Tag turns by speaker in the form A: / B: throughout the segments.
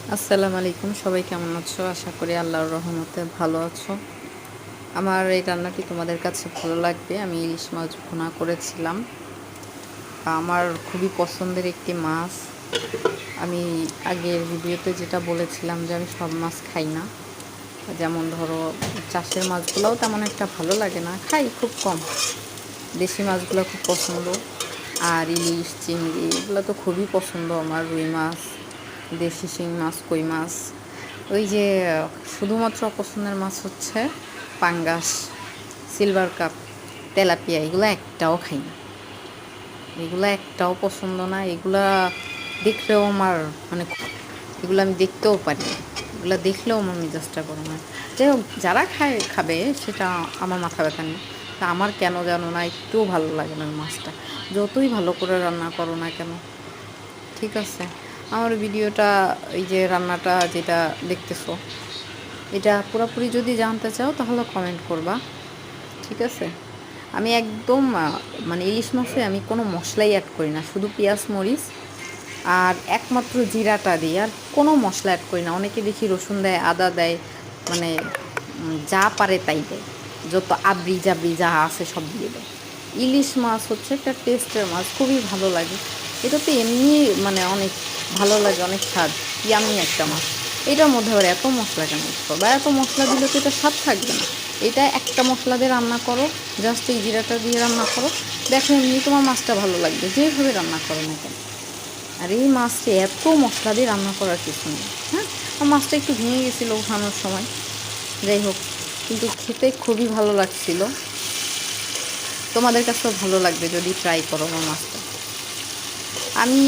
A: আসসালামু আলাইকুম, সবাই কেমন আছো? আশা করি আল্লাহর রহমতে ভালো আছো। আমার এই রান্নাটি তোমাদের কাছে ভালো লাগবে। আমি ইলিশ মাছ ভুনা করেছিলাম। আমার খুবই পছন্দের একটি মাছ। আমি আগের ভিডিওতে যেটা বলেছিলাম যে আমি সব মাছ খাই না, যেমন ধরো চাষের মাছগুলোও তেমন একটা ভালো লাগে না, খাই খুব কম। দেশি মাছগুলো খুব পছন্দ। আর ইলিশ, চিংড়ি এগুলো তো খুবই পছন্দ আমার। রুই মাছ, দেশি শিং মাছ, কই মাছ। ওই যে শুধুমাত্র অপছন্দের মাছ হচ্ছে পাঙ্গাস, সিলভার কাপ, তেলাপিয়া, এগুলো একটাও খাই না। এগুলো একটাও পছন্দ না। এগুলা দেখলেও আমার মানে এগুলো আমি দেখতেও পারি না। এগুলো দেখলেও আমার মেজাজটা গরম হয়। যাই হোক, যারা খায় খাবে, সেটা আমার মাথা ব্যথা নেই। তা আমার কেন জানো না, একটুও ভালো লাগে না ওই মাছটা, যতই ভালো করে রান্না করো না কেন। ঠিক আছে, আমার ভিডিওটা, এই যে রান্নাটা যেটা দেখতেছো, এটা পুরোপুরি যদি জানতে চাও তাহলে কমেন্ট করবা। ঠিক আছে, আমি একদম মানে ইলিশ মাছে আমি কোনো মশলাই অ্যাড করি না, শুধু পেঁয়াজ মরিচ আর একমাত্র জিরাটা দিই, আর কোনো মশলা অ্যাড করি না। অনেকে দেখি রসুন দেয়, আদা দেয়, মানে যা পারে তাই দেয়, যত আবরি জাবরি যা আছে সব দিয়ে দেয়। ইলিশ মাছ হচ্ছে একটা টেস্টের মাছ, খুবই ভালো লাগে। এটা তো এমনি মানে অনেক ভালো লাগে, অনেক স্বাদ, ইয়ামি একটা মাছ। এটার মধ্যে আবার এত মশলা কেন করবো? এত মশলা দিলে তো এটা স্বাদ থাকবে না। এটা একটা মশলা দিয়ে রান্না করো, জাস্ট এই জিরাটা দিয়ে রান্না করো, দেখো এমনি তোমার মাছটা ভালো লাগবে, যেভাবে রান্না করো না কেন। আর এই মাছটা এত মশলা দিয়ে রান্না করার কিছু নেই। হ্যাঁ, আর মাছটা একটু ভেঙে গেছিলো উঠানোর সময়। যাই হোক, কিন্তু খেতে খুবই ভালো লাগছিল। তোমাদের কাছেও ভালো লাগবে যদি ট্রাই করো আমার মাছটা। আমি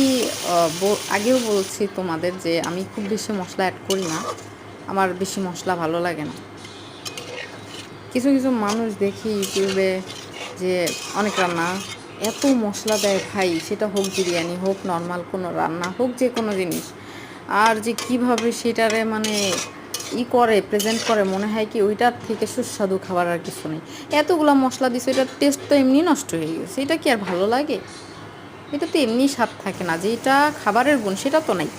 A: আগেও বলছি তোমাদের যে আমি খুব বেশি মশলা অ্যাড করি না, আমার বেশি মশলা ভালো লাগে না। কিছু কিছু মানুষ দেখি ইউটিউবে যে অনেক রান্না এত মশলা দেয় ভাই, সেটা হোক বিরিয়ানি, হোক নর্মাল কোনো রান্না, হোক যে কোনো জিনিস। আর যে কিভাবে সেটারে মানে করে প্রেজেন্ট করে, মনে হয় কি ওইটার থেকে সুস্বাদু খাবার আর কিছু নেই। এতগুলো মশলা দিছে, এটার টেস্ট তো এমনি নষ্ট হয়ে গেছে, এটা কি আর ভালো লাগে? এটা তো এমনি স্বাদ থাকে না, যেটা খাবারের গুণ সেটা তো নাই।